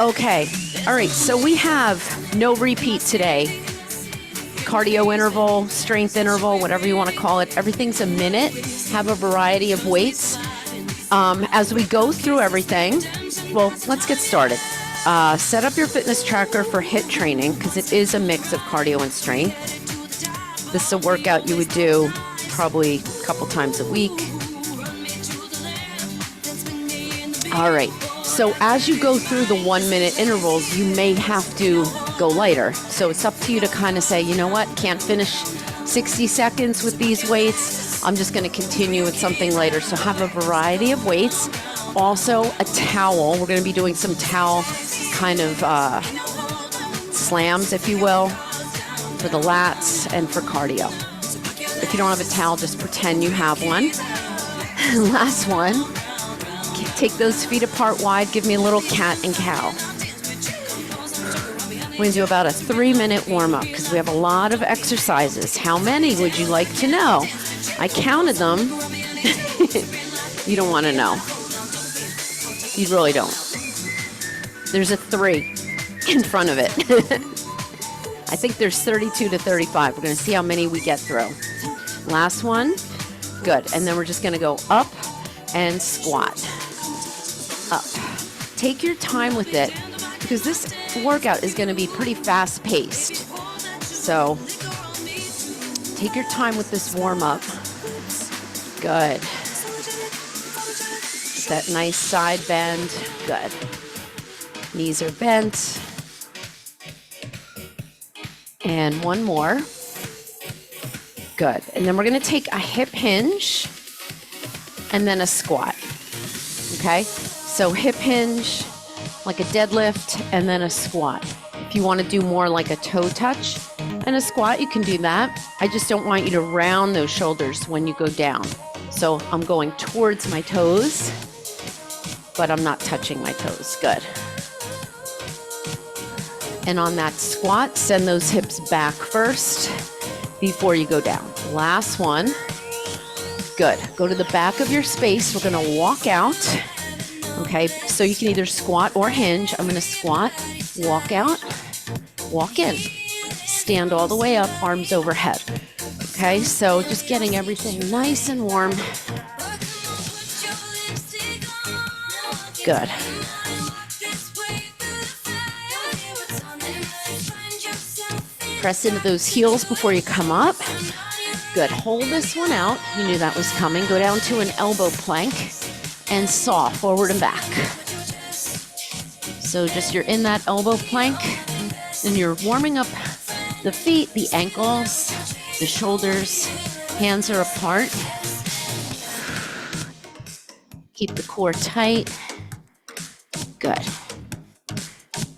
Okay. All right. So we have no repeat today. Cardio interval, strength interval, whatever you want to call it. Everything's a minute. Have a variety of weights. As we go through everything, well, let's get started. Set up your fitness tracker for HIIT training because it is a mix of cardio and strength. This is a workout you would do probably a couple times a week. All right. So as you go through the 1 minute intervals, you may have to go lighter. So it's up to you to kind of say, you know what, can't finish 60 seconds with these weights. I'm just going to continue with something lighter. So have a variety of weights. Also a towel. We're going to be doing some towel kind of slams, if you will, for the lats and for cardio. If you don't have a towel, just pretend you have one. Last one. Take those feet apart wide. Give me a little cat and cow. We're going to do about a 3-minute warm-up because we have a lot of exercises. How many would you like to know? I counted them. You don't want to know. You really don't. There's a 3 in front of it. I think there's 32 to 35. We're going to see how many we get through. Last one. Good. And then we're just going to go up and squat. Up. Take your time with it because this workout is going to be pretty fast-paced. So take your time with this warm-up. Good. That nice side bend. Good. Knees are bent. And one more. Good. And then we're going to take a hip hinge and then a squat. Okay? So hip hinge, like a deadlift, and then a squat. If you want to do more like a toe touch and a squat, you can do that. I just don't want you to round those shoulders when you go down. So I'm going towards my toes, but I'm not touching my toes. Good. And on that squat, send those hips back first before you go down. Last one. Good. Go to the back of your space. We're going to walk out. Okay, so you can either squat or hinge. I'm going to squat, walk out, walk in. Stand all the way up, arms overhead. Okay, so just getting everything nice and warm. Good. Press into those heels before you come up. Good. Hold this one out. You knew that was coming. Go down to an elbow plank and saw forward and back. So just you're in that elbow plank and you're warming up the feet, the ankles, the shoulders, hands are apart. Keep the core tight. Good.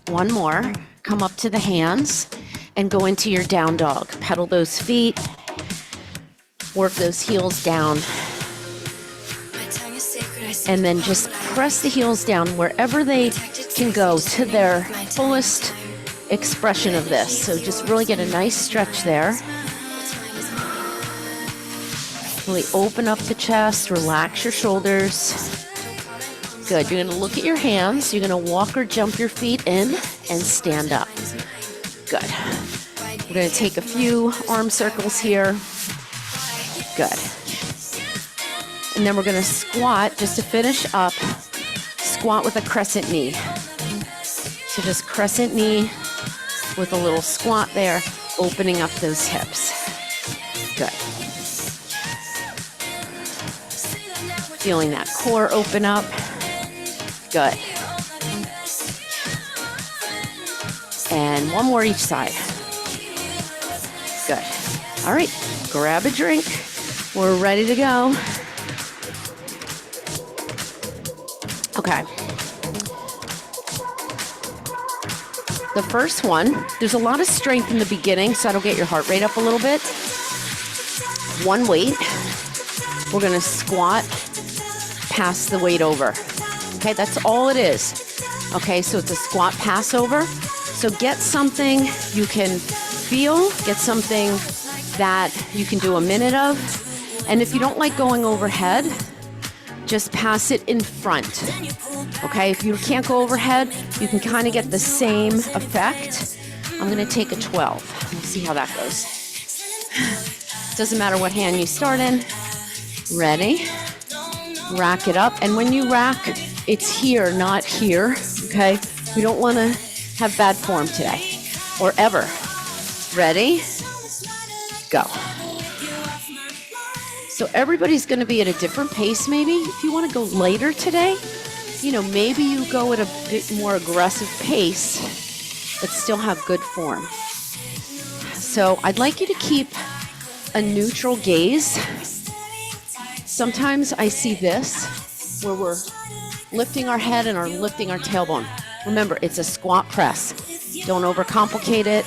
One more. Come up to the hands and go into your down dog. Pedal those feet. Work those heels down. And then just press the heels down wherever they can go to their fullest expression of this. So just really get a nice stretch there. Really open up the chest, relax your shoulders. Good. You're going to look at your hands. You're going to walk or jump your feet in and stand up. Good. We're going to take a few arm circles here. Good. And then we're going to squat just to finish up. Squat with a crescent knee. So just crescent knee with a little squat there, opening up those hips. Good. Feeling that core open up. Good. And one more each side. Good. All right, grab a drink. We're ready to go. Okay. The first one, there's a lot of strength in the beginning, so that'll get your heart rate up a little bit. One weight. We're going to squat, pass the weight over. Okay, that's all it is. Okay, so it's a squat pass over. So get something you can feel, get something that you can do a minute of. And if you don't like going overhead, just pass it in front. Okay, if you can't go overhead, you can kind of get the same effect. I'm going to take a 12. We'll see how that goes. Doesn't matter what hand you start in. Ready? Rack it up. And when you rack, it's here, not here. Okay? We don't want to have bad form today or ever. Ready? Go. So everybody's going to be at a different pace maybe. If you want to go later today, maybe you go at a bit more aggressive pace, but still have good form. So I'd like you to keep a neutral gaze. Sometimes I see this, where we're lifting our head and lifting our tailbone. Remember, it's a squat press. Don't overcomplicate it.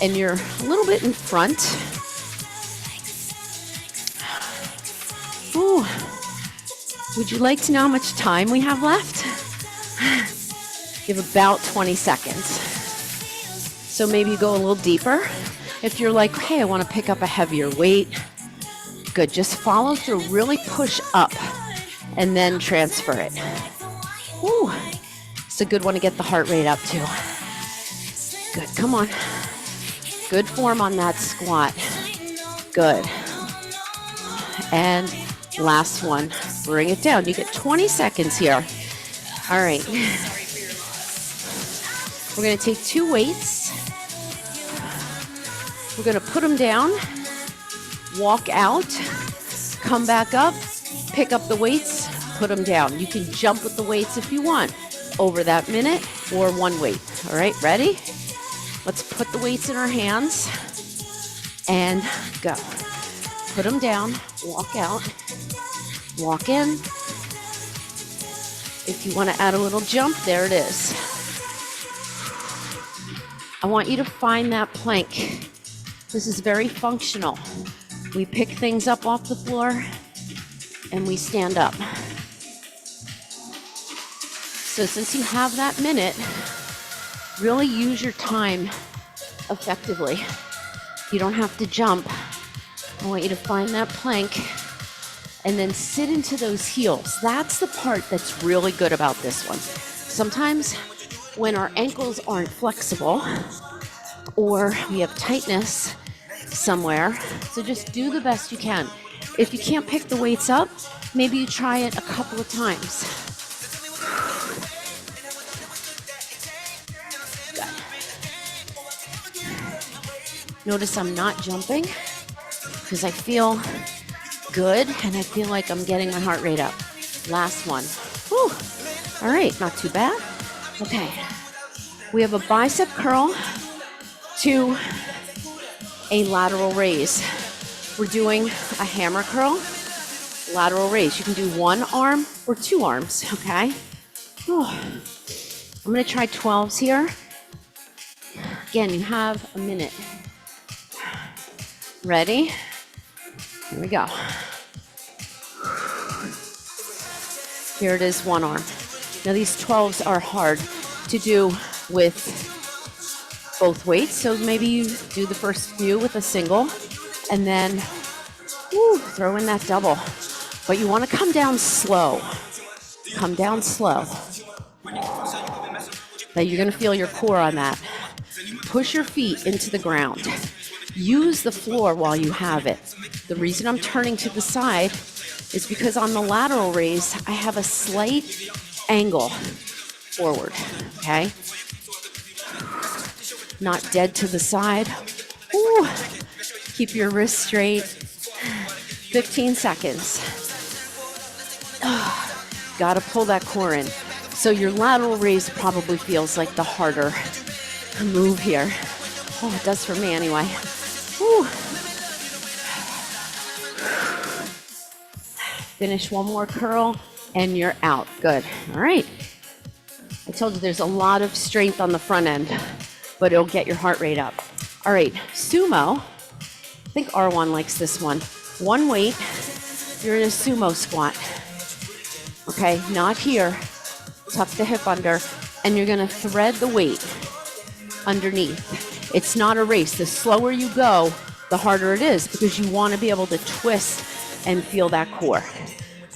And you're a little bit in front. Ooh. Would you like to know how much time we have left? You have about 20 seconds. So maybe you go a little deeper. If you're like, hey, I want to pick up a heavier weight. Good, just follow through, really push up and then transfer it. Ooh. It's a good one to get the heart rate up too. Good, come on. Good form on that squat. Good. And last one, bring it down. You get 20 seconds here. All right. We're going to take 2 weights. We're going to put them down, walk out, come back up, pick up the weights, put them down. You can jump with the weights if you want over that minute or 1 weight. All right, ready? Let's put the weights in our hands and go. Put them down, walk out, walk in. If you want to add a little jump, there it is. I want you to find that plank. This is very functional. We pick things up off the floor and we stand up. So since you have that minute, really use your time effectively. You don't have to jump. I want you to find that plank and then sit into those heels. That's the part that's really good about this one. Sometimes when our ankles aren't flexible or we have tightness somewhere, so just do the best you can. If you can't pick the weights up, maybe you try it a couple of times. Good. Notice I'm not jumping because I feel good and I feel like I'm getting my heart rate up. Last one. Whew. All right, not too bad. Okay, we have a bicep curl to a lateral raise. We're doing a hammer curl, lateral raise. You can do 1 arm or 2 arms, okay? Whew. I'm gonna try 12s here. Again, you have a minute. Ready? Here we go. Here it is, 1 arm. Now these 12s are hard to do with both weights, so maybe you do the first few with a single and then throw in that double. But you want to come down slow. Come down slow. Now you're going to feel your core on that. Push your feet into the ground. Use the floor while you have it. The reason I'm turning to the side is because on the lateral raise, I have a slight angle forward, okay? Not dead to the side. Ooh. Keep your wrist straight. 15 seconds. Gotta pull that core in. So your lateral raise probably feels like the harder move here. Oh, it does for me anyway. Whew. Finish 1 more curl and you're out. Good. All right. I told you there's a lot of strength on the front end, but it'll get your heart rate up. All right, sumo. I think R1 likes this one. 1 weight, you're in a sumo squat. Okay, not here. Tuck the hip under, and you're gonna thread the weight underneath. It's not a race. The slower you go, the harder it is because you wanna be able to twist and feel that core.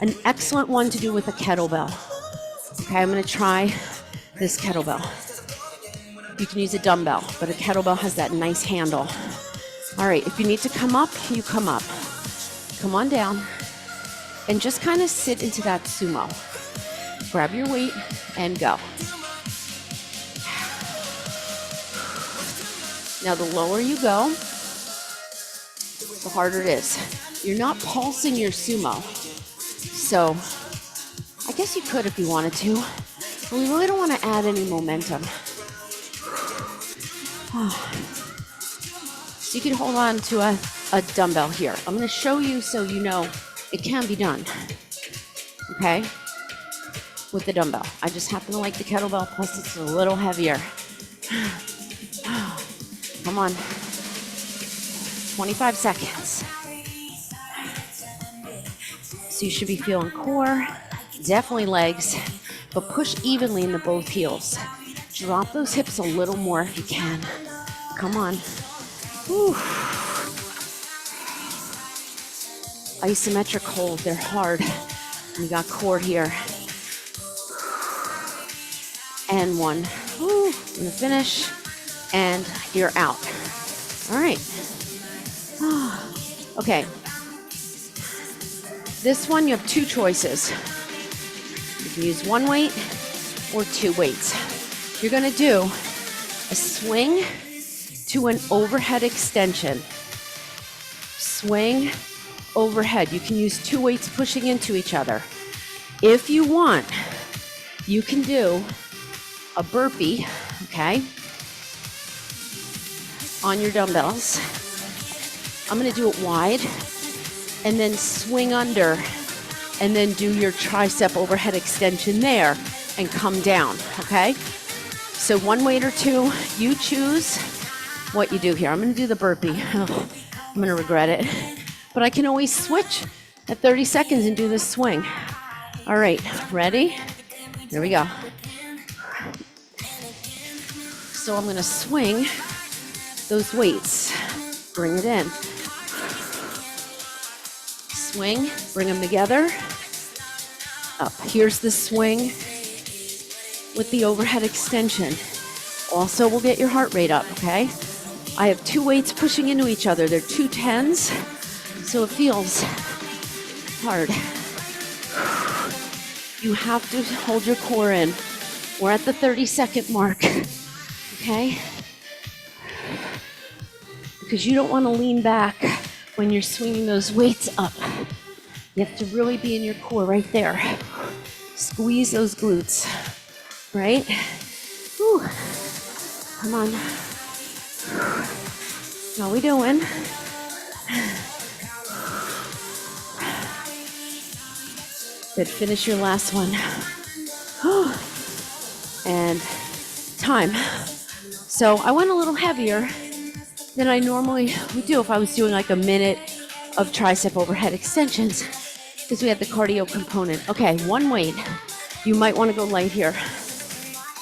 An excellent one to do with a kettlebell. Okay, I'm gonna try this kettlebell. You can use a dumbbell, but a kettlebell has that nice handle. All right, if you need to come up, you come up. Come on down and just kind of sit into that sumo. Grab your weight and go. Now, the lower you go, the harder it is. You're not pulsing your sumo. So, I guess you could if you wanted to, but we really don't want to add any momentum. So you can hold on to a dumbbell here. I'm going to show you so you know it can be done. Okay? With the dumbbell. I just happen to like the kettlebell, plus it's a little heavier. Come on. 25 seconds. So you should be feeling core, definitely legs, but push evenly into both heels. Drop those hips a little more if you can. Come on. Whew. Isometric hold, they're hard. You got core here. And one. Whew. I'm gonna finish. And you're out. All right. Okay. This one, you have two choices. You can use one weight or two weights. You're gonna do a swing to an overhead extension. Swing, overhead. You can use two weights pushing into each other. If you want, you can do a burpee, okay, on your dumbbells. I'm gonna do it wide and then swing under and then do your tricep overhead extension there and come down, okay? So one weight or two, you choose what you do here. I'm gonna do the burpee. Oh, I'm gonna regret it. But I can always switch at 30 seconds and do this swing. All right, ready? Here we go. So I'm gonna swing those weights. Bring it in. Swing, bring them together. Up. Here's the swing with the overhead extension. Also will get your heart rate up, okay? I have two weights pushing into each other. They're 2 10s, so it feels hard. You have to hold your core in. We're at the 30-second mark, okay? Because you don't want to lean back when you're swinging those weights up. You have to really be in your core right there. Squeeze those glutes, right? Whew. Come on. How we doing? Good, finish your last one. And time. So I went a little heavier than I normally would do if I was doing like a minute of tricep overhead extensions, because we had the cardio component. Okay, one weight. You might want to go light here.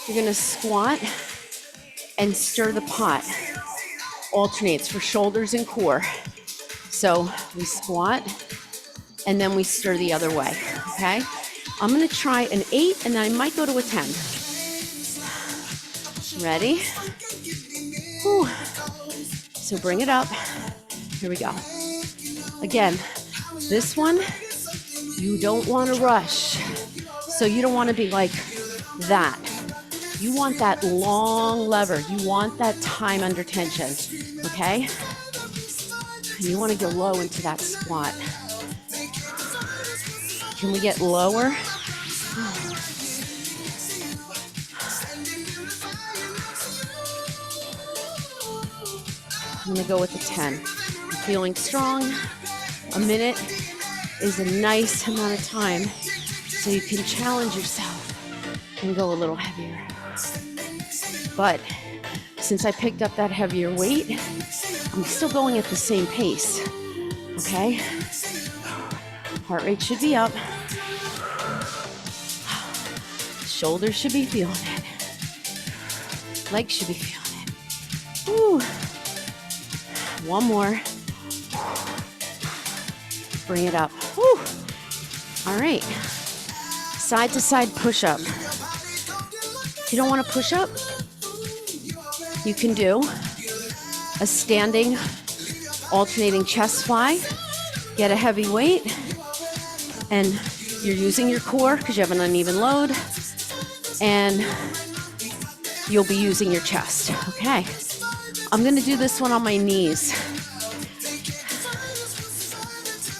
You're gonna squat and stir the pot. Alternates for shoulders and core. So we squat and then we stir the other way, okay? I'm gonna try an 8 and then I might go to a 10. Ready? Whew. So bring it up. Here we go. Again, this one, you don't want to rush. So you don't want to be like that. You want that long lever. You want that time under tension, okay? And you want to go low into that squat. Can we get lower? I'm gonna go with a 10. I'm feeling strong. A minute is a nice amount of time so you can challenge yourself and go a little heavier. But since I picked up that heavier weight, I'm still going at the same pace, okay? Heart rate should be up. Shoulders should be feeling it. Legs should be feeling it. Woo. One more. Bring it up. Woo. All right. Side to side push up. If you don't want to push up, you can do a standing alternating chest fly. Get a heavy weight, and you're using your core because you have an uneven load, and you'll be using your chest. Okay, I'm going to do this one on my knees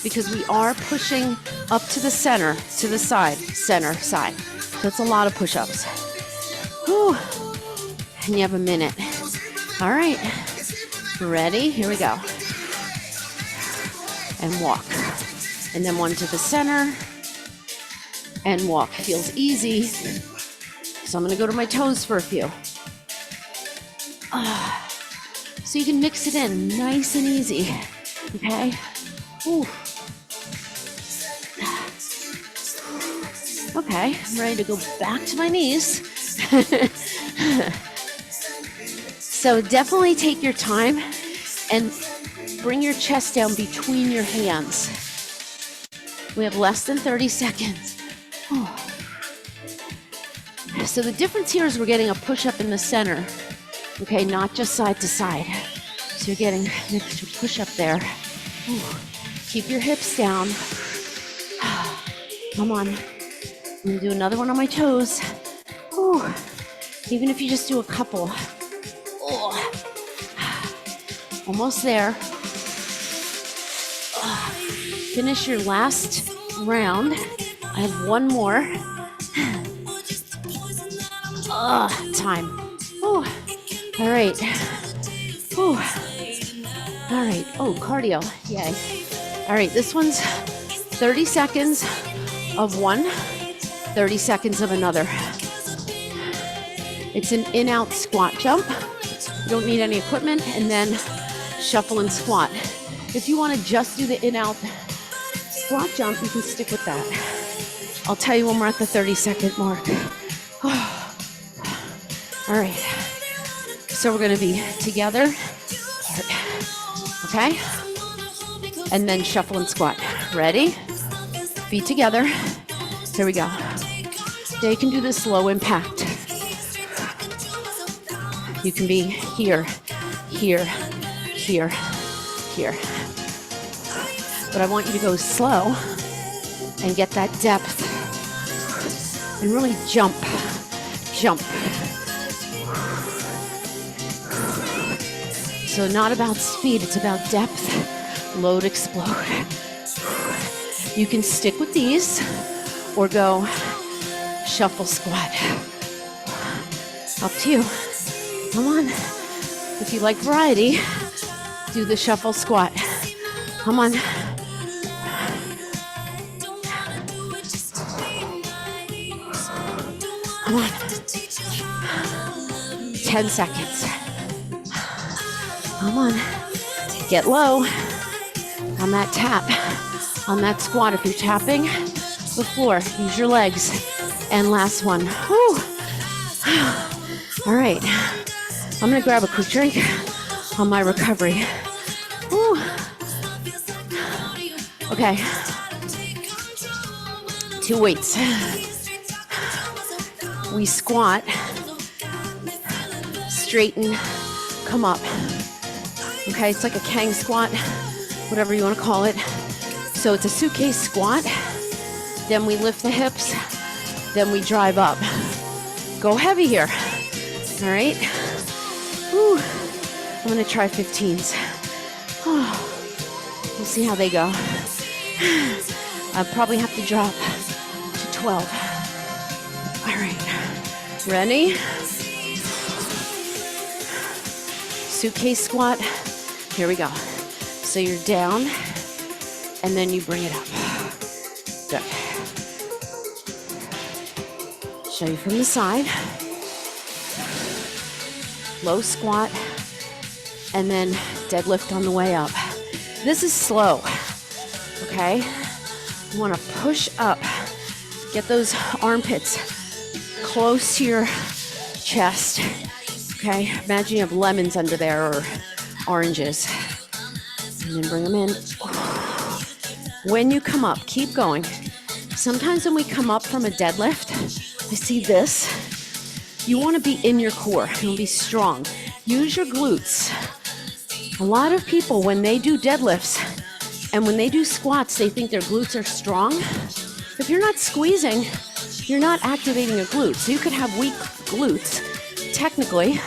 because we are pushing up to the center, to the side, center, side. So it's a lot of push-ups. Whew. And you have a minute. All right, ready? Here we go. And walk. And then one to the center and walk. Feels easy. So I'm going to go to my toes for a few. So you can mix it in nice and easy. Okay? Ooh. Okay, I'm ready to go back to my knees. So definitely take your time and bring your chest down between your hands. We have less than 30 seconds. Oh. So the difference here is we're getting a push-up in the center, okay, not just side to side. So you're getting an extra push-up there. Ooh. Keep your hips down. Come on. I'm gonna do another one on my toes. Ooh. Even if you just do a couple. Oh. Almost there. Finish your last round. I have one more. Time. Oh, all right. Oh, all right. Oh, cardio. Yay. All right, this one's 30 seconds of one, 30 seconds of another. It's an in-out squat jump. You don't need any equipment, and then shuffle and squat. If you want to just do the in-out squat jump, you can stick with that. I'll tell you when we're at the 30-second mark. All right. So we're going to be together. Okay? And then shuffle and squat. Ready? Feet together. Here we go. Now you can do this low impact. You can be here, here, here, here. But I want you to go slow and get that depth and really jump, jump. So not about speed, it's about depth, load, explode. You can stick with these or go shuffle squat. Up to you. Come on. If you like variety, do the shuffle squat. Come on. Come on. 10 seconds. Come on. Get low on that tap, on that squat. If you're tapping the floor, use your legs. And last one. Whew. All right. I'm going to grab a quick drink on my recovery. Whew. Okay. 2 weights. We squat, straighten, come up. Okay, it's like a Kang squat, whatever you want to call it. So it's a suitcase squat, then we lift the hips, then we drive up. Go heavy here, all right? Whew. I'm gonna try 15s. Oh, we'll see how they go. I'll probably have to drop to 12. All right, ready? Suitcase squat. Here we go. So you're down, and then you bring it up. Good. Show you from the side. Low squat, and then deadlift on the way up. This is slow, okay? You want to push up. Get those armpits close to your chest, okay? Imagine you have lemons under there or oranges. And then bring them in. When you come up, keep going. Sometimes when we come up from a deadlift, I see this. You want to be in your core. You want to be strong. Use your glutes. A lot of people, when they do deadlifts and when they do squats, they think their glutes are strong. If you're not squeezing, you're not activating your glutes. So you could have weak glutes, technically,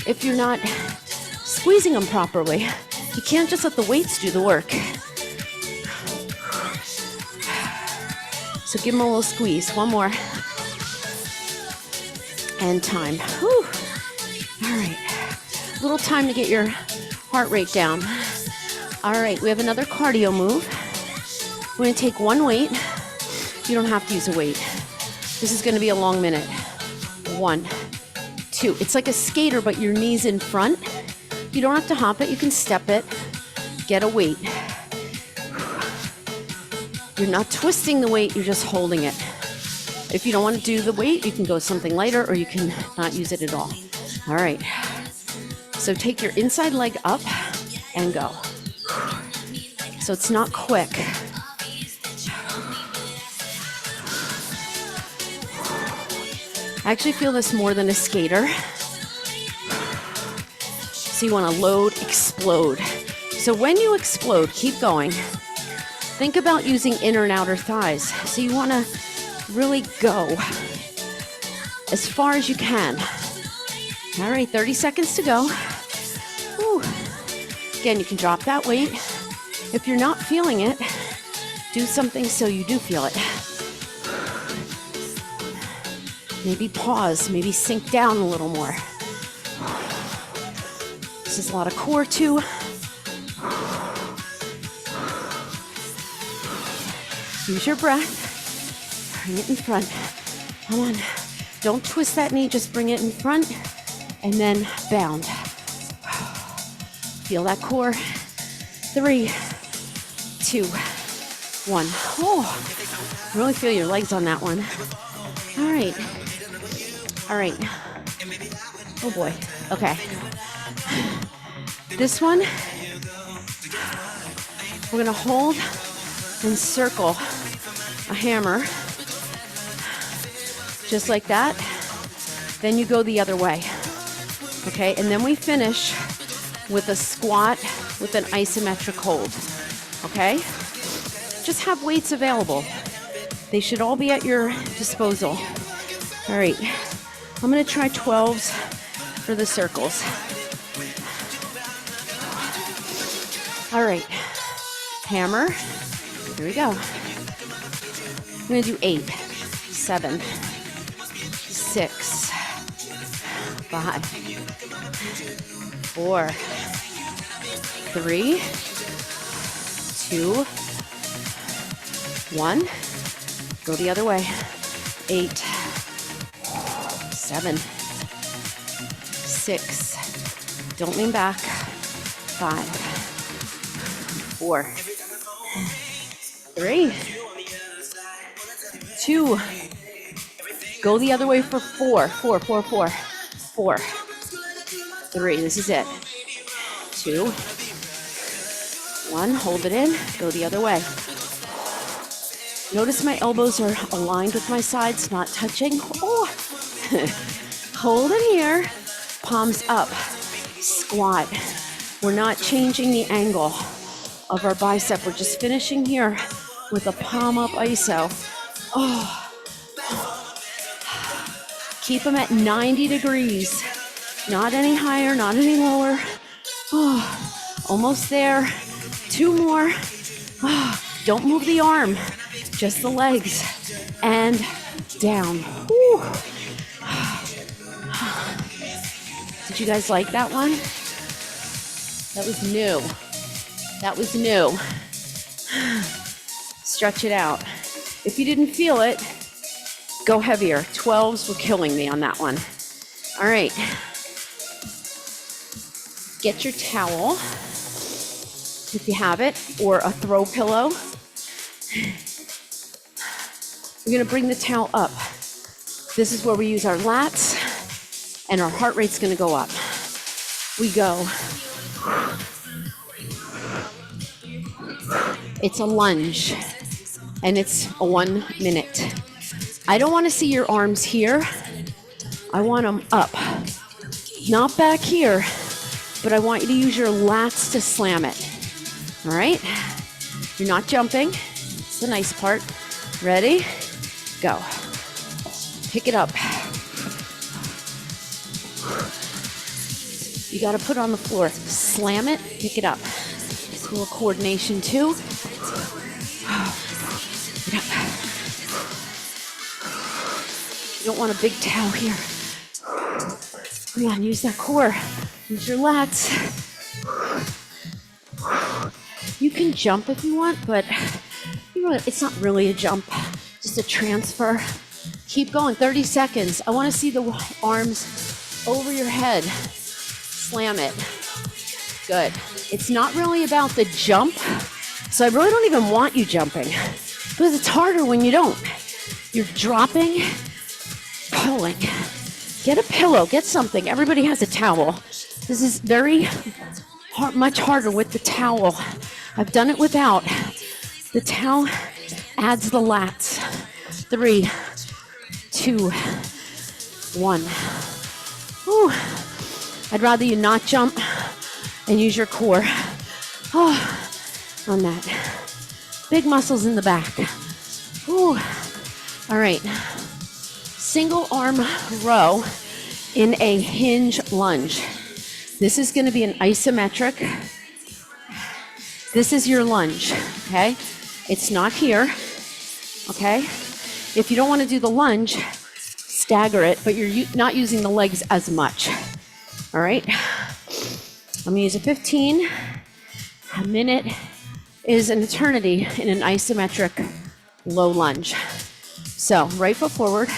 if you're not squeezing them properly. You can't just let the weights do the work. So give them a little squeeze. One more. And time. Whew. All right. A little time to get your heart rate down. All right, we have another cardio move. We're gonna take one weight. You don't have to use a weight. This is gonna be a long minute. 1, 2. It's like a skater, but your knees in front. You don't have to hop it, you can step it. Get a weight. You're not twisting the weight, you're just holding it. If you don't want to do the weight, you can go something lighter or you can not use it at all. All right. So take your inside leg up and go. So it's not quick. I actually feel this more than a skater. So you want to load, explode. So when you explode, keep going. Think about using inner and outer thighs. So you want to really go as far as you can. All right, 30 seconds to go. Whew. Again, you can drop that weight. If you're not feeling it, do something so you do feel it. Maybe pause, maybe sink down a little more. This is a lot of core too. Use your breath. Bring it in front. Come on. Don't twist that knee, just bring it in front and then bound. Feel that core. 3, 2, 1. Oh, really feel your legs on that one. All right. All right. Oh boy. Okay. This one, we're gonna hold and circle a hammer, just like that. Then you go the other way, okay? And then we finish with a squat with an isometric hold, okay? Just have weights available. They should all be at your disposal. All right, I'm gonna try 12s for the circles. All right, hammer. Here we go. I'm gonna do 8, 7, 6, 5, 4, 3, 2, 1. Go the other way. 8, 7, 6. Don't lean back. 5, 4, 3, 2. Go the other way for 4. 4, 4, 4, 4, 3. This is it. 2, 1. Hold it in. Go the other way. Notice my elbows are aligned with my sides, not touching. Oh. Hold it here. Palms up. Squat. We're not changing the angle of our bicep. We're just finishing here with a palm up iso. Oh. Keep them at 90 degrees. Not any higher, not any lower. Oh. Almost there. 2 more. Oh. Don't move the arm, just the legs. And down. Whew. Did you guys like that one? That was new. That was new. Stretch it out. If you didn't feel it, go heavier. 12s were killing me on that one. All right. Get your towel, if you have it, or a throw pillow. We're gonna bring the towel up. This is where we use our lats, and our heart rate's gonna go up. We go. It's a lunge. and it's a 1 minute. I don't want to see your arms here. I want them up, not back here, but I want you to use your lats to slam it. All right? You're not jumping. It's the nice part. Ready? Go. Pick it up. You got to put it on the floor. Slam it, pick it up. A little coordination too. Get up. You don't want a big towel here. Come on, use that core. Use your lats. You can jump if you want, but it's not really a jump, just a transfer. Keep going, 30 seconds. I want to see the arms over your head. Slam it. Good. It's not really about the jump, so I really don't even want you jumping, because it's harder when you don't. You're dropping, pulling. Get a pillow, get something. Everybody has a towel. This is very much harder with the towel. I've done it without. The towel adds the lats. 3, 2, 1. Whew. I'd rather you not jump and use your core. Oh, on that. Big muscles in the back. Whew. All right. Single arm row in a hinge lunge. This is going to be an isometric. This is your lunge, okay? It's not here, okay? If you don't want to do the lunge, stagger it, but you're not using the legs as much, all right? I'm going to use a 15. A minute is an eternity in an isometric low lunge. So, right foot forward,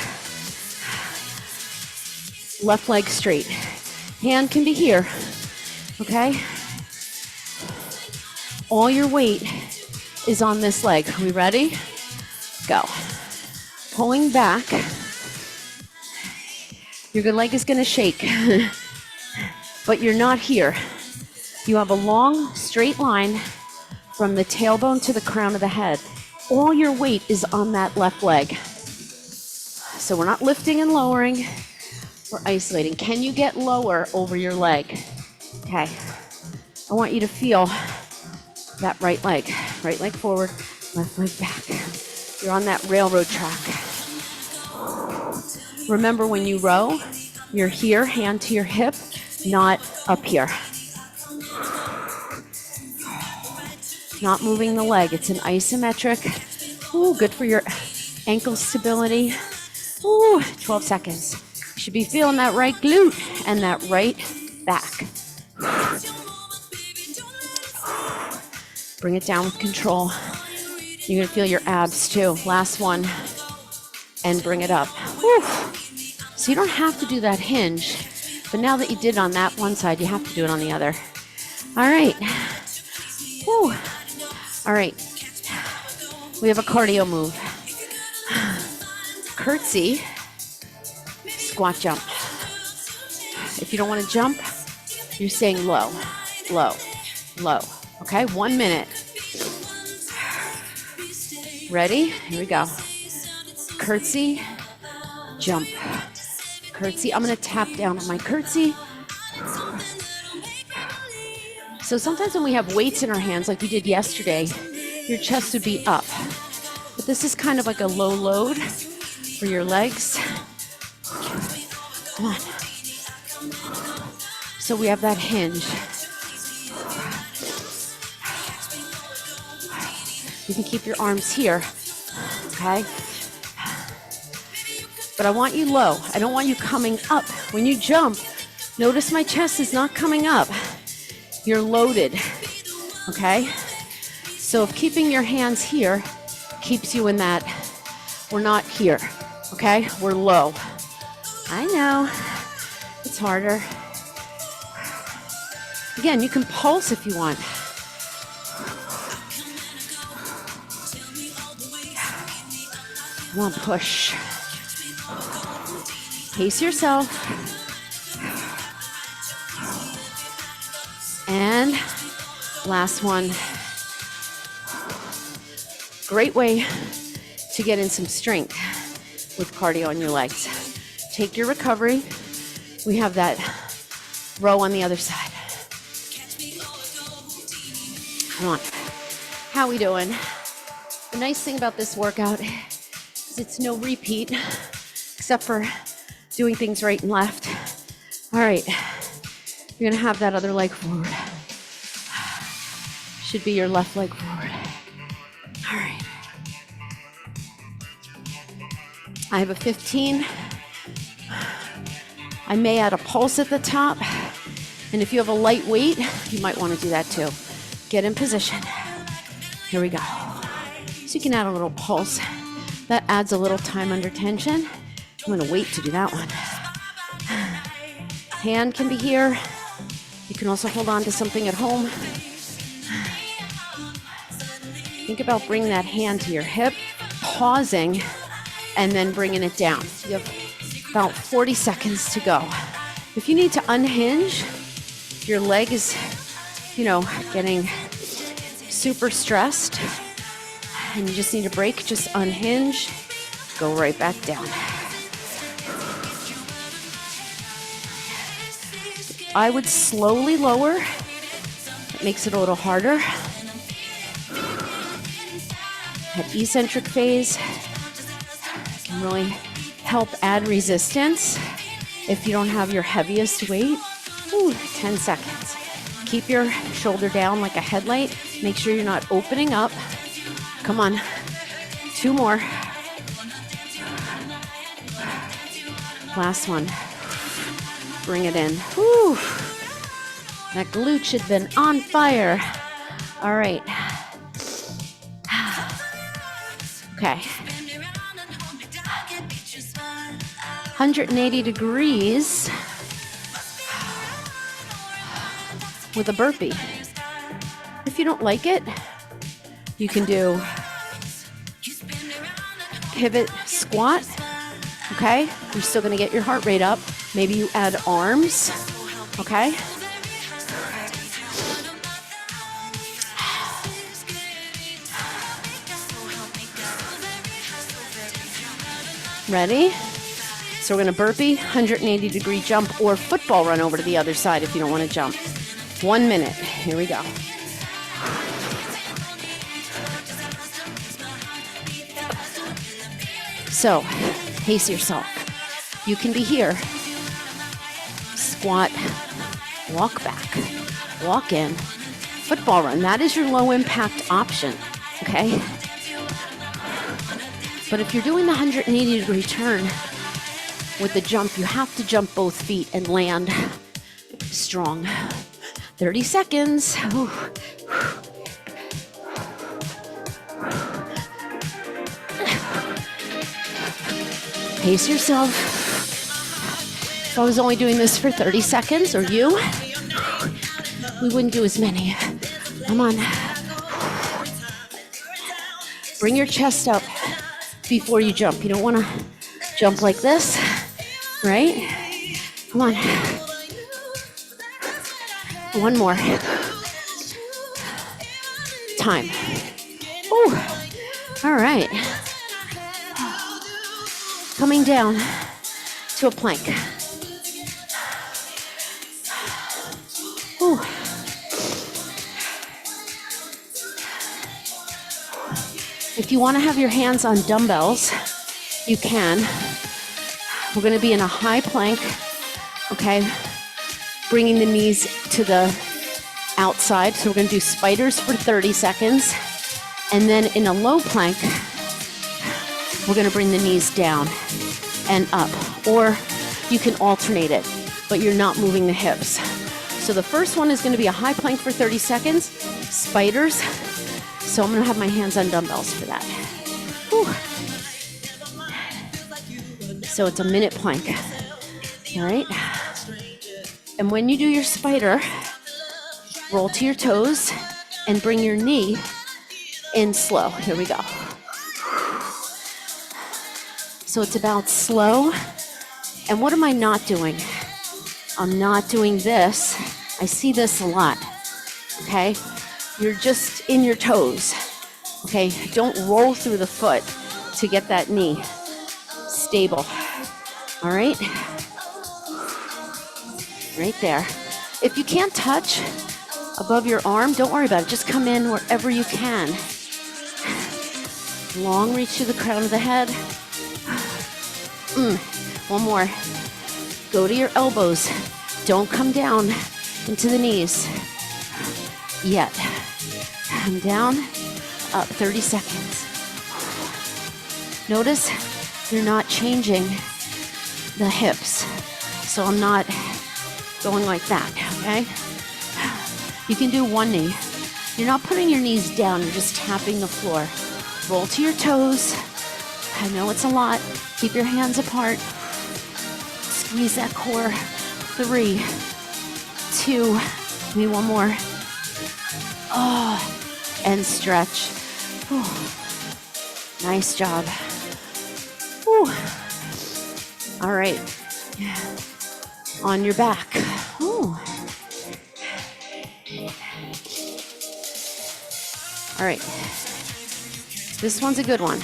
left leg straight. Hand can be here, okay? All your weight is on this leg. Are we ready? Go. Pulling back. Your good leg is going to shake, but you're not here. You have a long, straight line from the tailbone to the crown of the head. All your weight is on that left leg. So we're not lifting and lowering. We're isolating. Can you get lower over your leg? Okay. I want you to feel that right leg. Right leg forward, left leg back. You're on that railroad track. Remember, when you row, you're here, hand to your hip, not up here. Not moving the leg. It's an isometric. Ooh, good for your ankle stability. Ooh, 12 seconds. You should be feeling that right glute and that right back. Bring it down with control. You're going to feel your abs too. Last one. And bring it up. Whew. So you don't have to do that hinge. But now that you did it on that one side, you have to do it on the other. All right. Whew. All right. We have a cardio move. Curtsy. Squat jump. If you don't want to jump, you're saying low, low, low. Okay, 1 minute. Ready? Here we go. Curtsy, jump. Curtsy. I'm going to tap down on my curtsy. So sometimes when we have weights in our hands, like we did yesterday, your chest would be up. But this is kind of like a low load for your legs. Come on. So we have that hinge. You can keep your arms here, okay? But I want you low. I don't want you coming up. When you jump, notice my chest is not coming up. You're loaded, okay? So if keeping your hands here keeps you in that, we're not here, okay? We're low. I know, it's harder. Again, you can pulse if you want. Come on, push. Pace yourself. And last one. great way to get in some strength with cardio on your legs. Take your recovery. We have that row on the other side. Come on. How we doing? The nice thing about this workout is it's no repeat, except for doing things right and left. All right. You're gonna have that other leg forward. Should be your left leg forward. All right. I have a 15. I may add a pulse at the top. And if you have a light weight, you might want to do that too. Get in position. Here we go. So you can add a little pulse. That adds a little time under tension. I'm going to wait to do that one. Hand can be here. You can also hold on to something at home. Think about bringing that hand to your hip, pausing, and then bringing it down. You have about 40 seconds to go. If you need to unhinge, your leg is, getting super stressed, and you just need a break, just unhinge, go right back down. I would slowly lower. It makes it a little harder. That eccentric phase can really help add resistance if you don't have your heaviest weight. 10 seconds. Keep your shoulder down like a headlight. Make sure you're not opening up. Come on. 2 more. Last one. Bring it in. Whew. That glute should have been on fire. All right. Okay. 180 degrees with a burpee. If you don't like it, you can do pivot squat. Okay? You're still going to get your heart rate up. Maybe you add arms. Okay? Ready? So we're going to burpee, 180 degree jump, or football run over to the other side if you don't want to jump. 1 minute. Here we go. So, pace yourself. You can be here. Squat, walk back, walk in, football run. That is your low impact option, okay? But if you're doing the 180 degree turn with the jump, you have to jump both feet and land strong. 30 seconds. Ooh. Pace yourself. If I was only doing this for 30 seconds, or you, we wouldn't do as many. Come on. Bring your chest up before you jump. You don't want to jump like this, right? Come on. 1 more. Time. Ooh. All right. Coming down to a plank. Ooh. If you want to have your hands on dumbbells, you can. We're going to be in a high plank, okay? Bringing the knees to the outside. So we're going to do spiders for 30 seconds. And then in a low plank, we're going to bring the knees down and up. Or you can alternate it, but you're not moving the hips. So the first one is going to be a high plank for 30 seconds, spiders. So I'm going to have my hands on dumbbells for that. Whew. So it's a minute plank. All right. And when you do your spider, roll to your toes and bring your knee in slow. Here we go. So it's about slow. And what am I not doing? I'm not doing this. I see this a lot. Okay? You're just in your toes. Okay, don't roll through the foot to get that knee stable. All right? Right there. If you can't touch above your arm, don't worry about it. Just come in wherever you can. Long reach to the crown of the head. One more. Go to your elbows. Don't come down into the knees yet. Come down, up 30 seconds. Notice you're not changing the hips. So I'm not going like that, okay? You can do one knee. You're not putting your knees down, you're just tapping the floor. Roll to your toes. I know it's a lot. Keep your hands apart. Squeeze that core. 3, 2, maybe one more. Oh, and stretch. Whew. Nice job. Whew. All right. On your back. Ooh. All right. This one's a good one.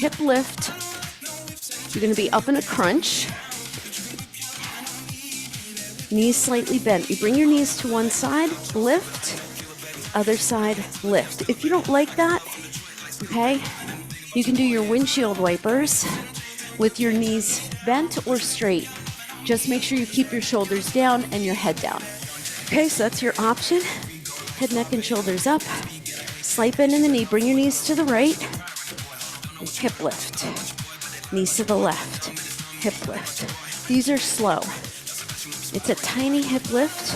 Hip lift. You're going to be up in a crunch. Knees slightly bent. You bring your knees to one side, lift, other side, lift. If you don't like that, okay, you can do your windshield wipers with your knees bent or straight. Just make sure you keep your shoulders down and your head down. Okay, so that's your option. Head, neck, and shoulders up. Slight bend in the knee. Bring your knees to the right. Hip lift. Knees to the left. Hip lift. These are slow. It's a tiny hip lift.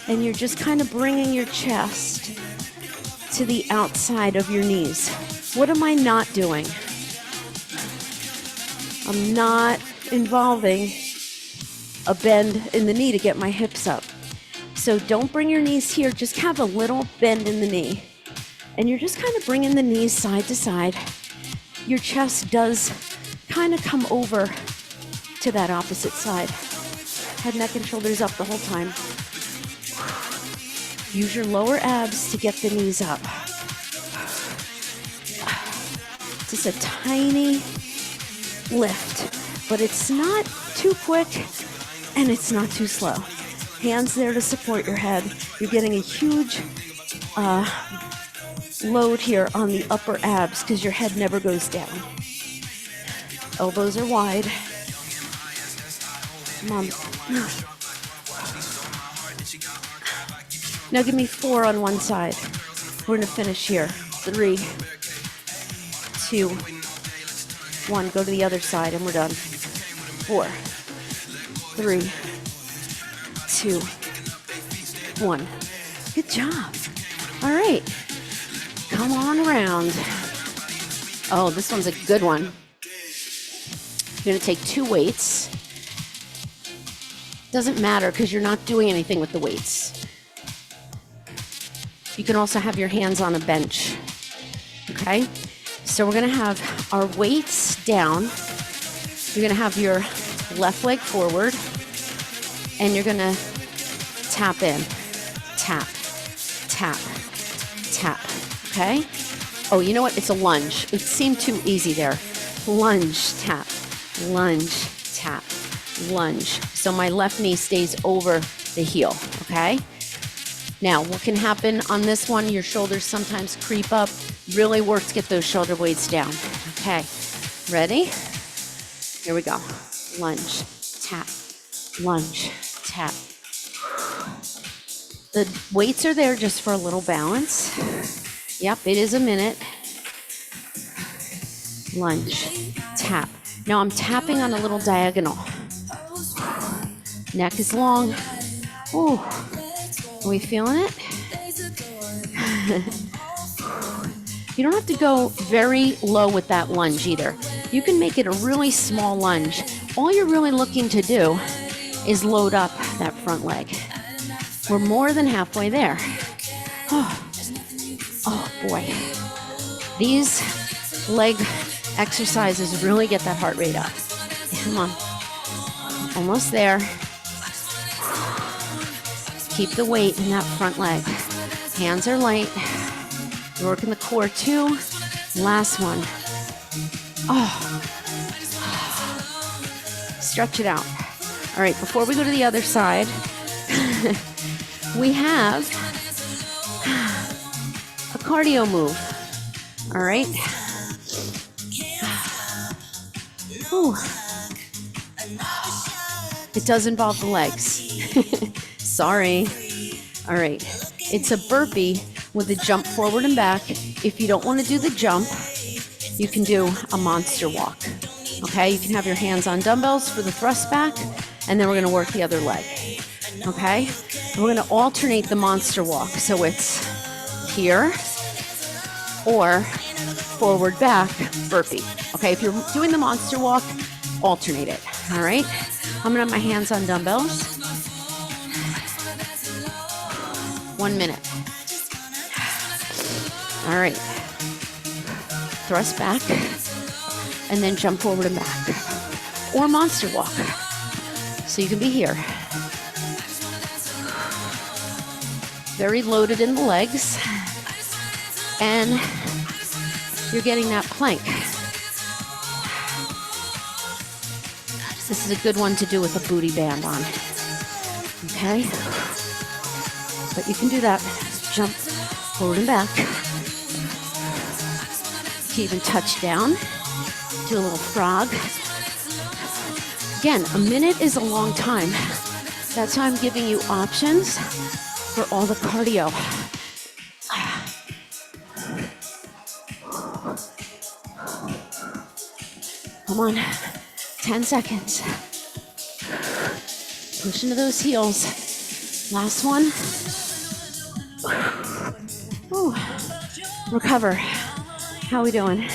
And you're just kind of bringing your chest to the outside of your knees. What am I not doing? I'm not involving a bend in the knee to get my hips up. So don't bring your knees here, just have a little bend in the knee. And you're just kind of bringing the knees side to side. Your chest does kind of come over to that opposite side. Head, neck, and shoulders up the whole time. Use your lower abs to get the knees up. Just a tiny lift, but it's not too quick and it's not too slow. Hands there to support your head. You're getting a huge load here on the upper abs because your head never goes down. Elbows are wide. Come on. Now give me 4 on one side. We're gonna finish here. 3, 2, 1. Go to the other side and we're done. 4, 3, 2, 1. Good job. All right. Come on around. Oh, this one's a good one. You're gonna take 2 weights. Doesn't matter because you're not doing anything with the weights. You can also have your hands on a bench. Okay? So we're gonna have our weights down. You're gonna have your left leg forward and you're gonna tap in. Tap, tap, tap. Okay? Oh, you know what? It's a lunge. It seemed too easy there. Lunge, tap, lunge, tap, lunge. So my left knee stays over the heel, okay? Now, what can happen on this one? Your shoulders sometimes creep up. Really work to get those shoulder blades down. Okay, ready? Here we go. Lunge, tap, lunge, tap. The weights are there just for a little balance. Yep, it is a minute. Lunge, tap. Now I'm tapping on a little diagonal. Neck is long. Ooh, are we feeling it? You don't have to go very low with that lunge either. You can make it a really small lunge. All you're really looking to do is load up that front leg. We're more than halfway there. Oh boy. These leg exercises really get that heart rate up. Come on. Almost there. Keep the weight in that front leg. Hands are light. You're working the core too. Last one. Oh. Stretch it out. All right, before we go to the other side, we have a cardio move. All right. Ooh. It does involve the legs. Sorry. All right. It's a burpee with a jump forward and back. If you don't want to do the jump, you can do a monster walk. Okay? You can have your hands on dumbbells for the thrust back, and then we're going to work the other leg. Okay? And we're going to alternate the monster walk. So it's here or forward back burpee. Okay? If you're doing the monster walk, alternate it. All right? I'm going to have my hands on dumbbells. 1 minute. All right. Thrust back and then jump forward and back. Or monster walk. So you can be here. Very loaded in the legs. And you're getting that plank. This is a good one to do with a booty band on. Okay? But you can do that. Jump forward and back. You can even touch down. Do a little frog. Again, a minute is a long time. That's why I'm giving you options for all the cardio. Come on. 10 seconds. Push into those heels. Last one. Ooh. Recover. How are we doing?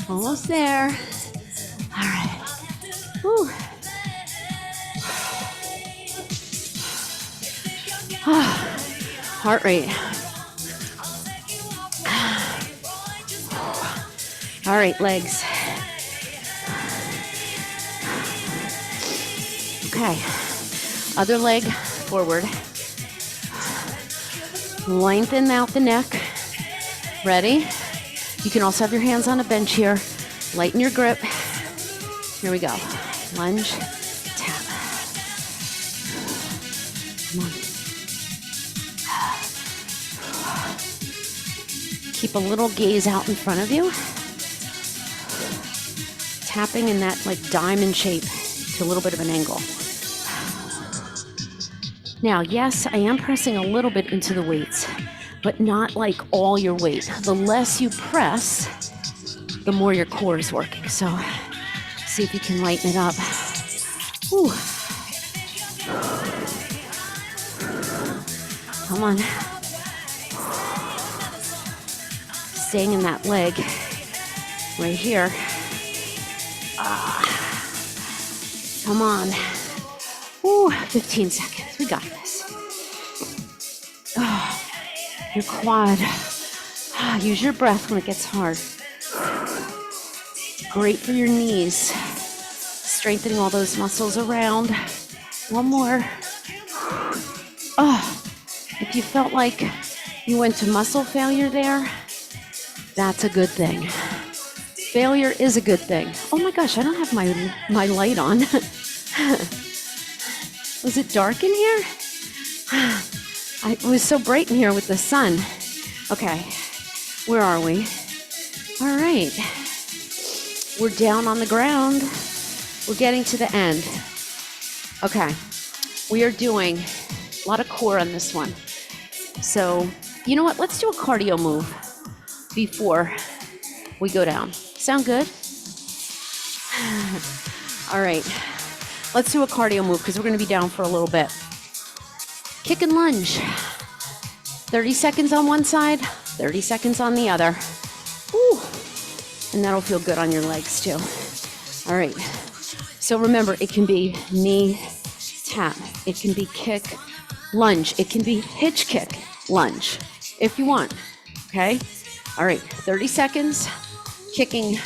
Almost there. All right. Ooh. Heart rate. All right, legs. Okay. Other leg forward. Lengthen out the neck. Ready? You can also have your hands on a bench here. Lighten your grip. Here we go. Lunge, tap. Come on. Keep a little gaze out in front of you. Tapping in that like diamond shape to a little bit of an angle. Now, yes, I am pressing a little bit into the weights, but not like all your weight. The less you press, the more your core is working. So see if you can lighten it up. Whew. Come on. Staying in that leg right here. Come on. Ooh, 15 seconds. We got this. Oh, your quad. Use your breath when it gets hard. Great for your knees. Strengthening all those muscles around. One more. Oh, if you felt like you went to muscle failure there, that's a good thing. Failure is a good thing. Oh my gosh, I don't have my light on. Was it dark in here? It was so bright in here with the sun. Okay, where are we? All right. We're down on the ground. We're getting to the end. Okay, we are doing a lot of core on this one. So, you know what? Let's do a cardio move before we go down. Sound good? All right. Let's do a cardio move because we're going to be down for a little bit. Kick and lunge. 30 seconds on one side, 30 seconds on the other. Woo. And that'll feel good on your legs too. All right. So remember, it can be knee, tap. It can be kick, lunge. It can be hitch kick, lunge, if you want. Okay? All right. 30 seconds. Kicking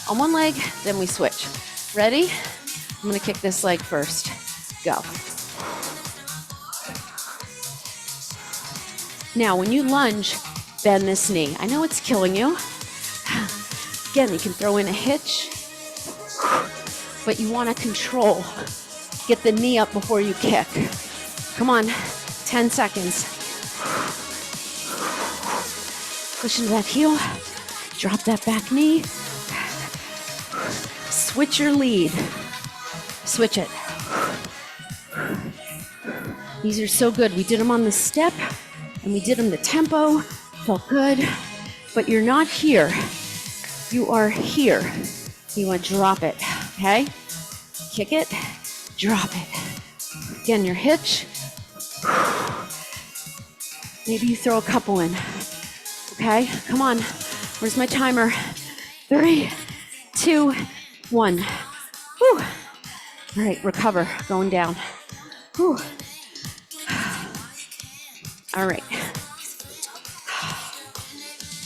on one leg, then we switch. Ready? I'm going to kick this leg first. Go. Now, when you lunge, bend this knee. I know it's killing you. Again, you can throw in a hitch, but you want to control. Get the knee up before you kick. Come on, 10 seconds. Push into that heel. Drop that back knee. Switch your lead. Switch it. These are so good. We did them on the step, and we did them the tempo. Felt good. But you're not here. You are here. You want to drop it, okay? Kick it, drop it. Again, your hitch. Maybe you throw a couple in. Okay, come on. Where's my timer? 3, 2, 1. Whew. All right, recover, going down. Whew. All right.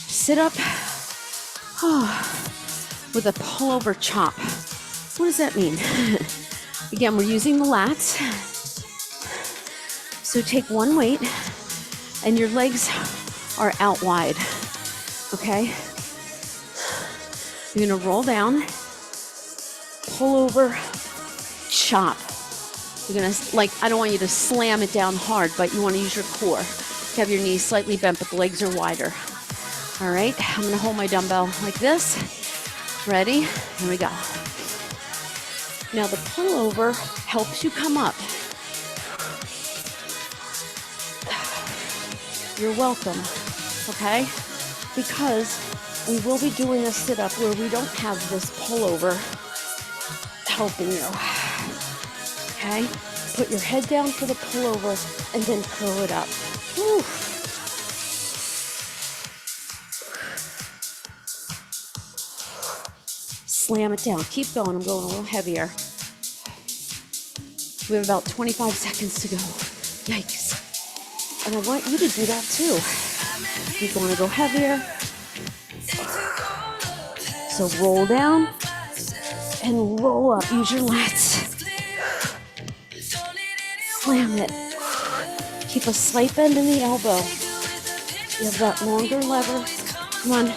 Sit up with a pullover chop. What does that mean? Again, we're using the lats. So take one weight and your legs are out wide, okay? You're gonna roll down, pull over, chop. You're gonna, I don't want you to slam it down hard, but you wanna use your core. You have your knees slightly bent, but the legs are wider. All right, I'm gonna hold my dumbbell like this. Ready? Here we go. Now the pullover helps you come up. You're welcome, okay? Because we will be doing a sit-up where we don't have this pullover helping you, okay? Put your head down for the pullover and then curl it up. Whew. Slam it down. Keep going. I'm going a little heavier. We have about 25 seconds to go. Yikes. And I want you to do that too. You're going to go heavier. So roll down and roll up. Use your lats. Slam it. Keep a slight bend in the elbow. You have that longer lever. Come on.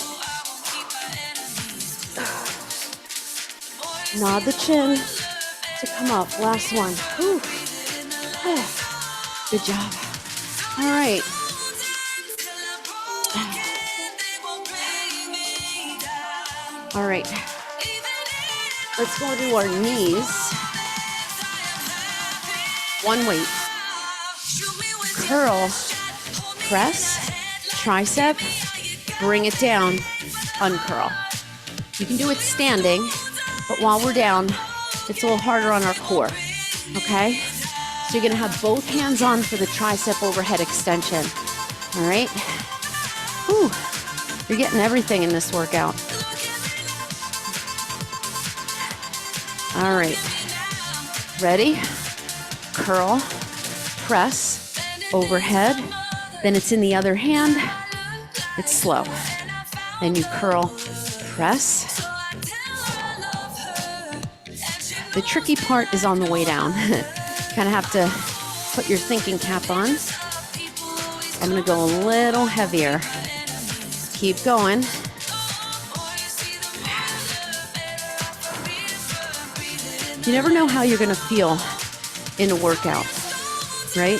Nod the chin to come up. Last one. Whew. Good job. All right. All right. Let's go to our knees. One weight. Curl, press, tricep, bring it down, uncurl. You can do it standing, but while we're down, it's a little harder on our core, okay? So you're gonna have both hands on for the tricep overhead extension, all right? Whew. You're getting everything in this workout. All right, ready? Curl, press, overhead, then it's in the other hand, it's slow. Then you curl, press. The tricky part is on the way down. Kind of have to put your thinking cap on. I'm gonna go a little heavier. Keep going. You never know how you're gonna feel in a workout, right?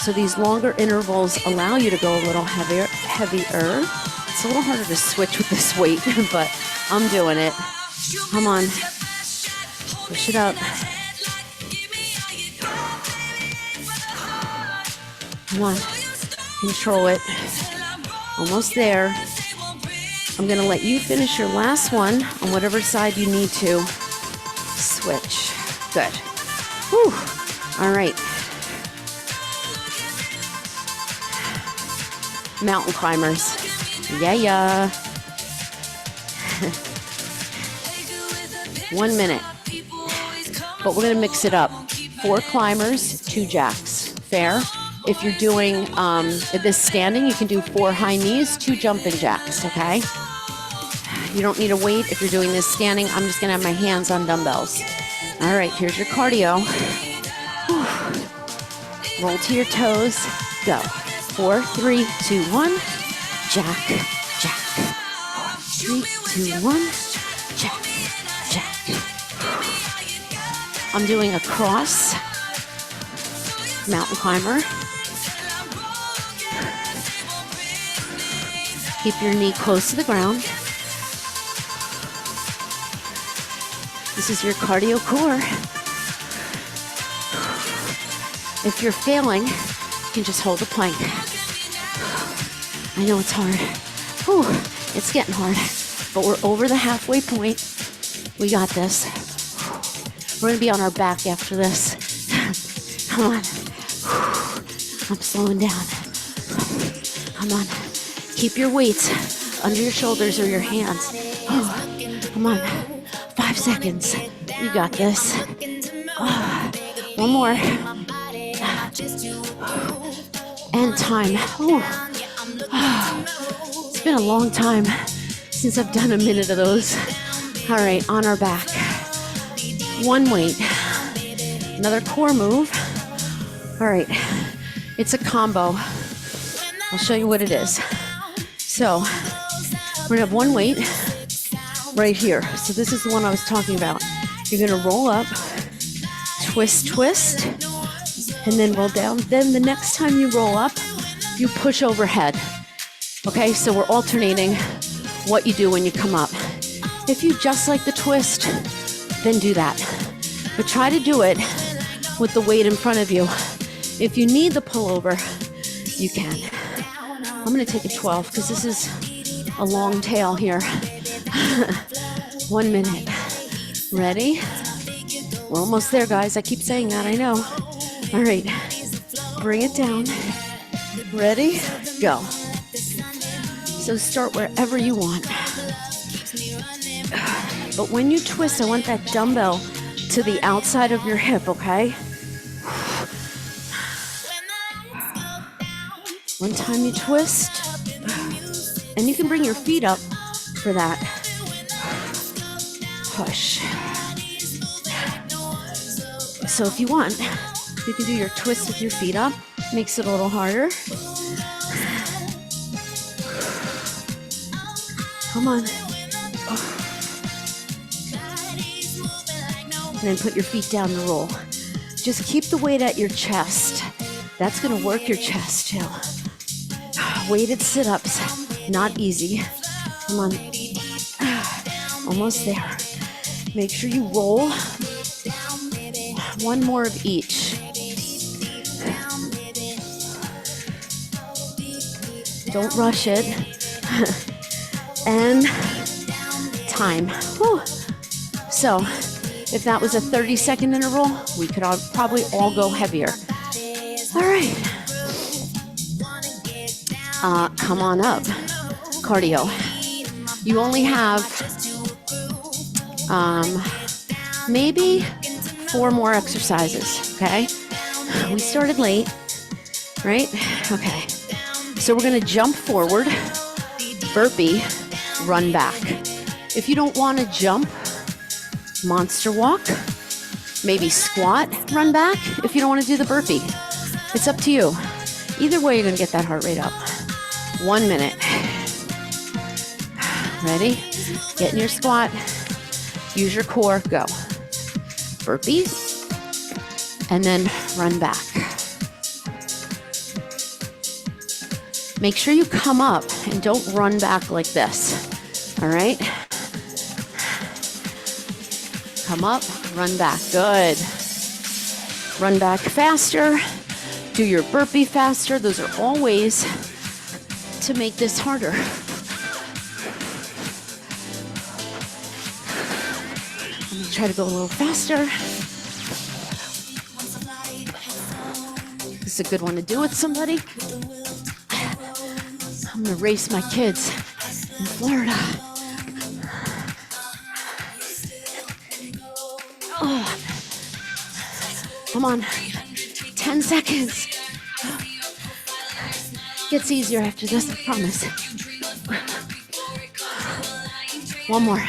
So these longer intervals allow you to go a little heavier. It's a little harder to switch with this weight, but I'm doing it. Come on. Push it up. Come on. Control it. Almost there. I'm going to let you finish your last one on whatever side you need to. Switch. Good. Whew. All right. Mountain climbers. Yeah. 1 minute. But we're going to mix it up. 4 climbers, 2 jacks. Fair? If you're doing this standing, you can do 4 high knees, 2 jumping jacks, okay? You don't need a weight. If you're doing this standing, I'm just going to have my hands on dumbbells. All right, here's your cardio. Whew. Roll to your toes. Go. 4, 3, 2, 1. Jack, jack. 4, 3, 2, 1. Jack, jack. I'm doing a cross mountain climber. Keep your knee close to the ground. This is your cardio core. If you're failing, you can just hold the plank. I know it's hard. Whew, it's getting hard, but we're over the halfway point. We got this. We're gonna be on our back after this. Come on. I'm slowing down. Come on. Keep your weights under your shoulders or your hands. Come on. 5 seconds. You got this. One more. And time. It's been a long time since I've done a minute of those. All right, on our back. One weight. Another core move. All right, it's a combo. I'll show you what it is. So we're gonna have one weight right here. So this is the one I was talking about. You're gonna roll up, twist, twist, and then roll down. Then the next time you roll up, you push overhead. Okay, so we're alternating what you do when you come up. If you just like the twist, then do that. But try to do it with the weight in front of you. If you need the pullover, you can. I'm gonna take a 12 because this is a long tail here. 1 minute. Ready? We're almost there, guys. I keep saying that, I know. All right, bring it down. Ready? Go. So start wherever you want. But when you twist, I want that dumbbell to the outside of your hip, okay? One time you twist, and you can bring your feet up for that. Push. So if you want, you can do your twist with your feet up. Makes it a little harder. Come on. And then put your feet down to roll. Just keep the weight at your chest. That's gonna work your chest too. Weighted sit-ups, not easy. Come on. Almost there. Make sure you roll. One more of each. Don't rush it. And time. Whew. So, if that was a 30-second interval, we could probably all go heavier. All right. Come on up. Cardio. You only have maybe 4 more exercises, okay? We started late, right? Okay. So we're gonna jump forward, burpee, run back. If you don't wanna jump, monster walk, maybe squat, run back. If you don't wanna do the burpee, it's up to you. Either way, you're gonna get that heart rate up. 1 minute. Ready? Get in your squat. Use your core. Go. Burpee. And then run back. Make sure you come up and don't run back like this. All right? Come up, run back. Good. Run back faster. Do your burpee faster. Those are all ways to make this harder. I'm gonna try to go a little faster. This is a good one to do with somebody. I'm gonna race my kids in Florida. Oh. Come on, 10 seconds. Gets easier after this, I promise. One more.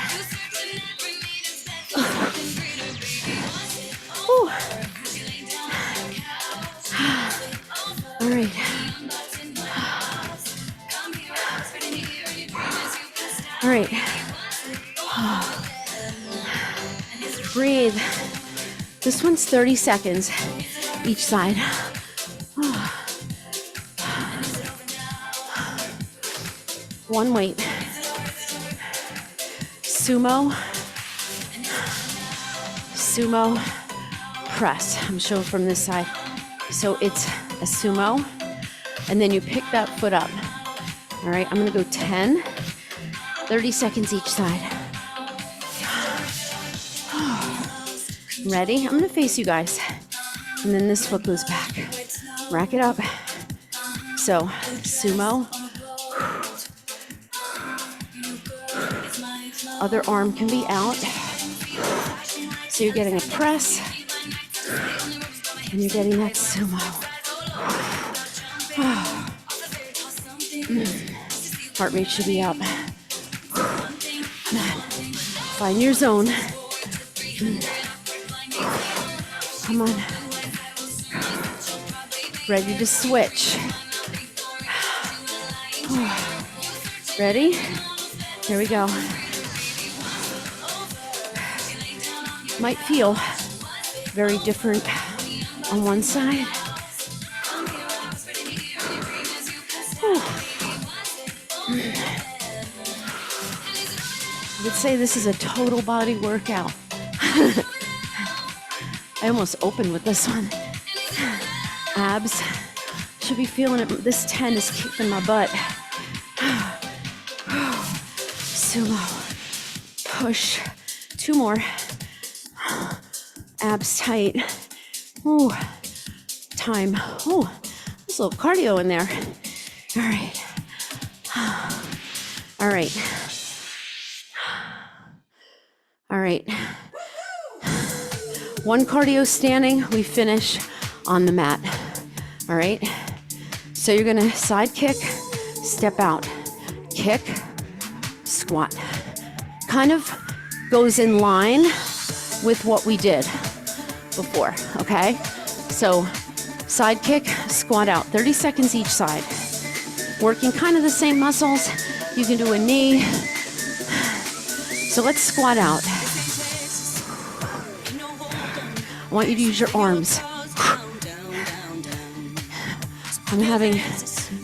All right. Breathe. This one's 30 seconds each side. One weight. Sumo press. I'm showing from this side. So it's a sumo, and then you pick that foot up. All right, I'm gonna go 10, 30 seconds each side. Ready? I'm gonna face you guys. And then this foot goes back. Rack it up. So, sumo. Other arm can be out. So you're getting a press. And you're getting that sumo. Heart rate should be up. Find your zone. Come on. Ready to switch. Ready? Here we go. Might feel very different on one side. I would say this is a total body workout. I almost opened with this one. Abs. Should be feeling it. This 10 is kicking my butt. Sumo. Push. 2 more. Abs tight. Ooh. Time. Ooh. There's a little cardio in there. All right. All right. All right. 1 cardio standing, we finish on the mat. All right. So you're gonna side kick, step out, kick, squat. Kind of goes in line with what we did before, okay? So side kick, squat out, 30 seconds each side. Working kind of the same muscles. You can do a knee. So let's squat out. I want you to use your arms. I'm having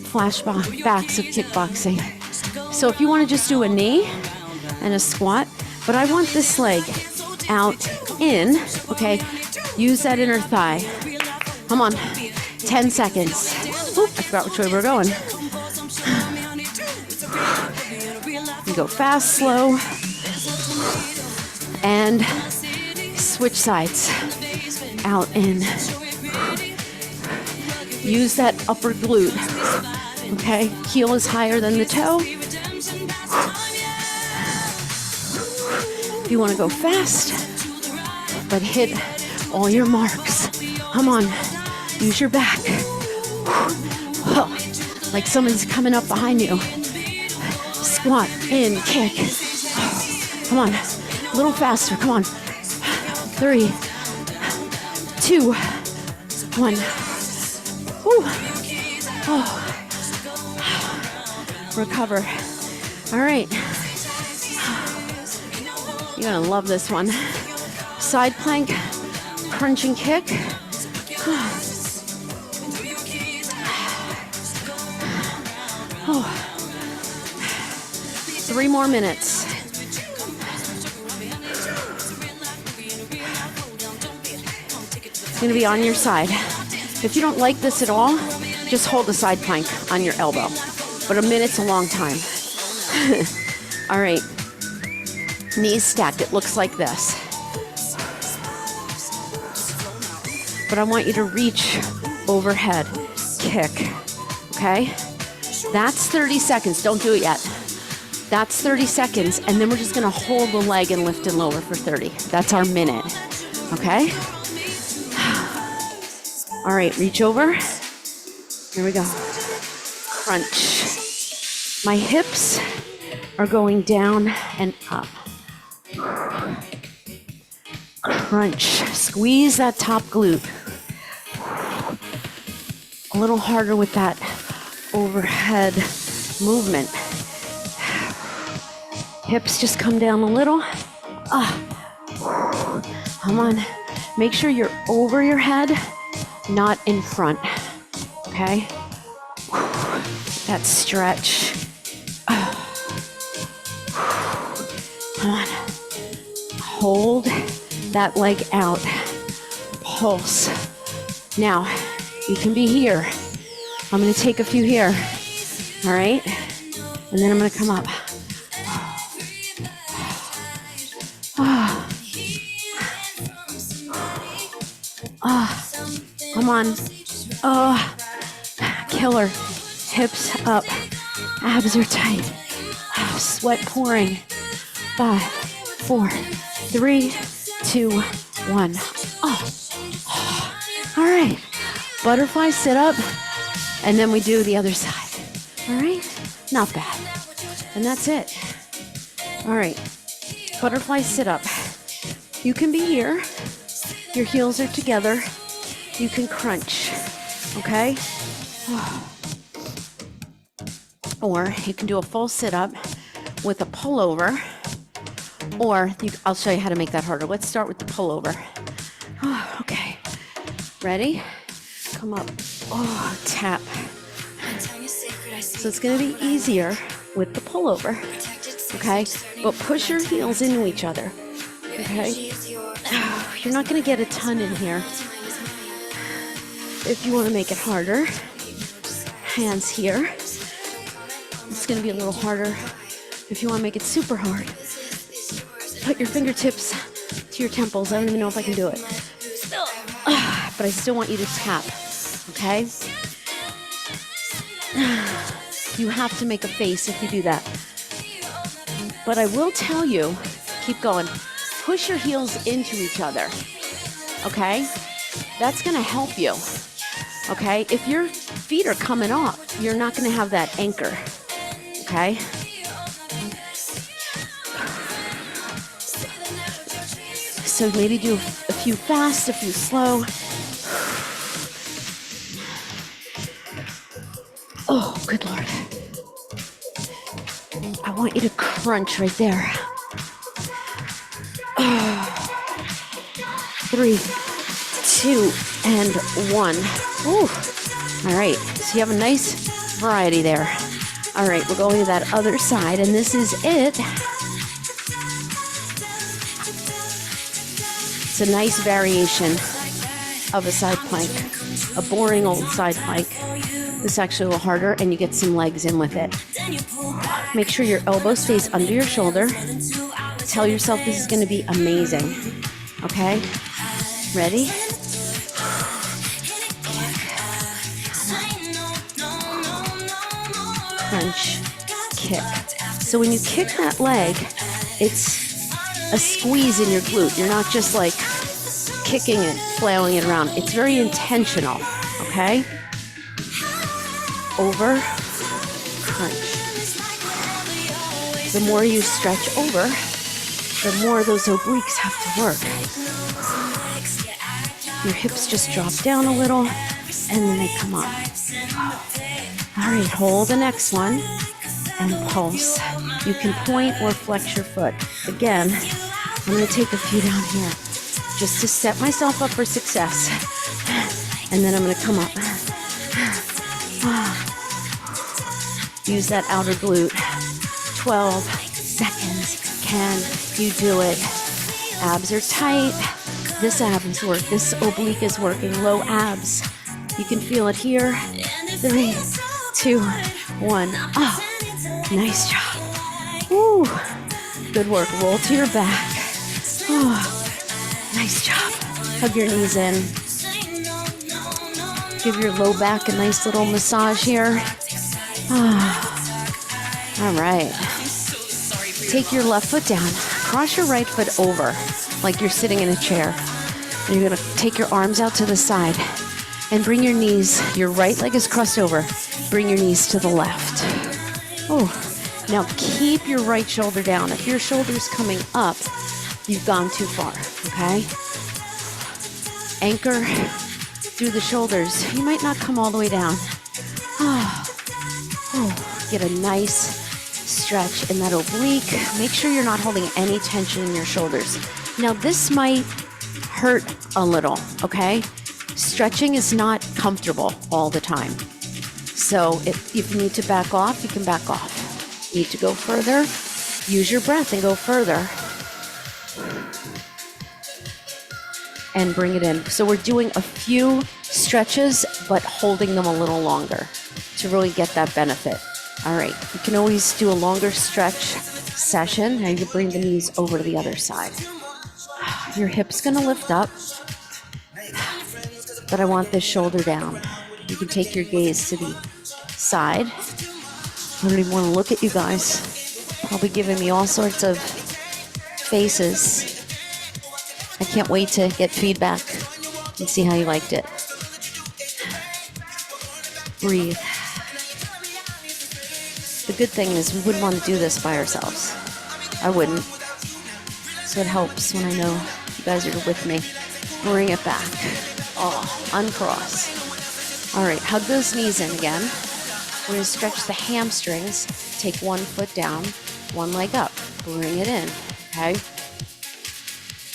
flashbacks of kickboxing. So if you want to just do a knee and a squat, but I want this leg out, in, okay? Use that inner thigh. Come on, 10 seconds. Oop, I forgot which way we're going. You go fast, slow, and switch sides. Out, in. Use that upper glute, okay? Heel is higher than the toe. If you want to go fast, but hit all your marks. Come on, use your back. Like someone's coming up behind you. Squat, in, kick. Come on, a little faster, come on. 3, 2, 1. Oh. Recover. All right. You're gonna love this one. Side plank, crunch and kick. Oh. 3 more minutes. It's gonna be on your side. If you don't like this at all, just hold the side plank on your elbow. But a minute's a long time. All right. Knees stacked. It looks like this. But I want you to reach overhead. Kick. Okay? That's 30 seconds. Don't do it yet. That's 30 seconds. And then we're just going to hold the leg and lift and lower for 30. That's our minute. Okay? All right, reach over. Here we go. Crunch. My hips are going down and up. Crunch. Squeeze that top glute. A little harder with that overhead movement. Hips just come down a little. Come on. Make sure you're over your head, not in front. Okay? That stretch. Come on. Hold that leg out. Pulse. Now, you can be here. I'm going to take a few here. All right? And then I'm going to come up. Come on. Killer. Hips up. Abs are tight. Sweat pouring. 5, 4, 3, 2, 1. All right. Butterfly sit up. And then we do the other side. All right? Not bad. And that's it. All right. Butterfly sit up. You can be here. Your heels are together. You can crunch. Okay? Or you can do a full sit up with a pullover. Or I'll show you how to make that harder. Let's start with the pullover. Okay. Ready? Come up. Tap. So it's going to be easier with the pullover. Okay? But push your heels into each other. Okay? You're not going to get a ton in here. If you want to make it harder, hands here. It's going to be a little harder. If you want to make it super hard, put your fingertips to your temples. I don't even know if I can do it. But I still want you to tap, okay? You have to make a face if you do that. But I will tell you, keep going. Push your heels into each other, okay? That's going to help you, okay? If your feet are coming off, you're not going to have that anchor, okay? So maybe do a few fast, a few slow. Oh, good Lord. I want you to crunch right there. 3, 2, and 1. Ooh. All right, so you have a nice variety there. All right, we're going to that other side, and this is it. It's a nice variation of a side plank, a boring old side plank. This is actually a little harder, and you get some legs in with it. Make sure your elbow stays under your shoulder. Tell yourself this is going to be amazing. Okay? Ready? Crunch, kick. So when you kick that leg, it's a squeeze in your glute. You're not just like kicking it, flailing it around. It's very intentional, okay? Over, crunch. The more you stretch over, the more those obliques have to work. Your hips just drop down a little, and then they come up. All right, hold the next one, and pulse. You can point or flex your foot. Again, I'm going to take a few down here just to set myself up for success. And then I'm going to come up. Use that outer glute. 12 seconds. Can you do it? Abs are tight. This ab is working. This oblique is working. Low abs. You can feel it here. 3, 2, 1. Oh, nice job. Woo. Good work. Roll to your back. Oh, nice job. Hug your knees in. Give your low back a nice little massage here. Oh. All right. Take your left foot down. Cross your right foot over like you're sitting in a chair. And you're going to take your arms out to the side and bring your knees. Your right leg is crossed over. Bring your knees to the left. Oh. Now keep your right shoulder down. If your shoulder's coming up, you've gone too far, okay? Anchor through the shoulders. You might not come all the way down. Oh, get a nice stretch in that oblique. Make sure you're not holding any tension in your shoulders. Now, this might hurt a little, okay? Stretching is not comfortable all the time. So if you need to back off, you can back off. Need to go further, use your breath and go further. And bring it in. So we're doing a few stretches, but holding them a little longer to really get that benefit. All right, you can always do a longer stretch session. Now you can bring the knees over to the other side. Your hip's gonna lift up, but I want this shoulder down. You can take your gaze to the side. I don't even want to look at you guys. Probably giving me all sorts of faces. I can't wait to get feedback and see how you liked it. Breathe. The good thing is we wouldn't want to do this by ourselves. I wouldn't. So it helps when I know you guys are with me. Bring it back. Oh, uncross. All right, hug those knees in again. We're going to stretch the hamstrings. Take one foot down, one leg up. Bring it in, okay?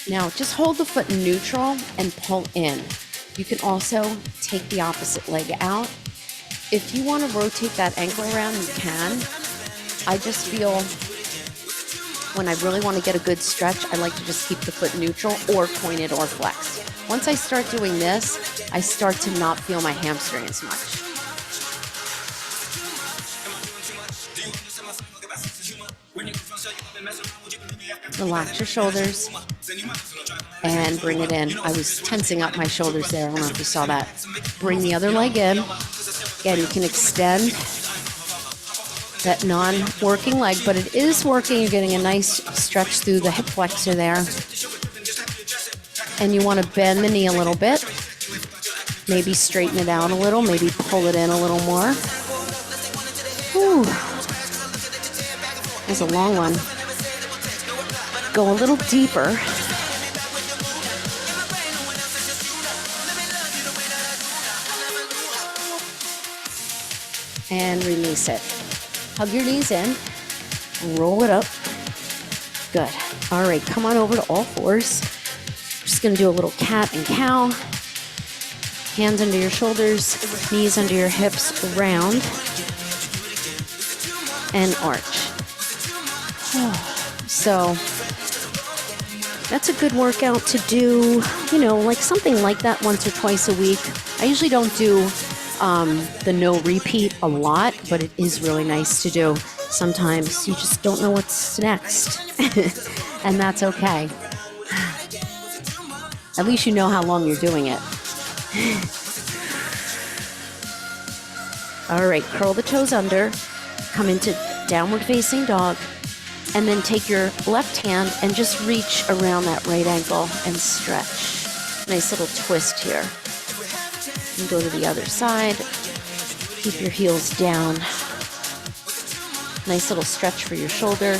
Now, just hold the foot neutral and pull in. You can also take the opposite leg out. If you want to rotate that ankle around, you can. I just feel when I really want to get a good stretch, I like to just keep the foot neutral or pointed or flexed. Once I start doing this, I start to not feel my hamstring as much. Relax your shoulders and bring it in. I was tensing up my shoulders there. I don't know if you saw that. Bring the other leg in. Again, you can extend that non-working leg, but it is working. You're getting a nice stretch through the hip flexor there. And you want to bend the knee a little bit. Maybe straighten it out a little. Maybe pull it in a little more. Whew. That's a long one. Go a little deeper. And release it. Hug your knees in. Roll it up. Good. All right, come on over to all fours. Just going to do a little cat and cow. Hands under your shoulders, knees under your hips, round and arch. So that's a good workout to do, like something like that once or twice a week. I usually don't do the no repeat a lot, but it is really nice to do. Sometimes you just don't know what's next, and that's okay. At least you know how long you're doing it. All right, curl the toes under, come into downward facing dog, and then take your left hand and just reach around that right ankle and stretch. Nice little twist here. And go to the other side. Keep your heels down. Nice little stretch for your shoulder.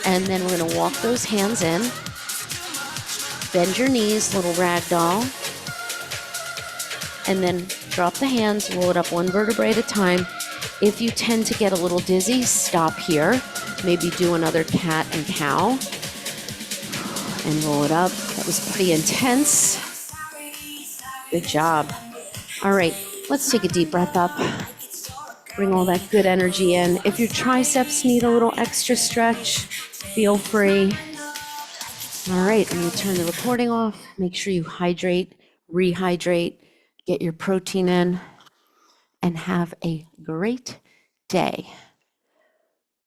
And then we're going to walk those hands in. Bend your knees, little ragdoll. And then drop the hands, roll it up one vertebrae at a time. If you tend to get a little dizzy, stop here. Maybe do another cat and cow. And roll it up. That was pretty intense. Good job. All right, let's take a deep breath up. Bring all that good energy in. If your triceps need a little extra stretch, feel free. All right, I'm going to turn the recording off. Make sure you hydrate, rehydrate, get your protein in, and have a great day.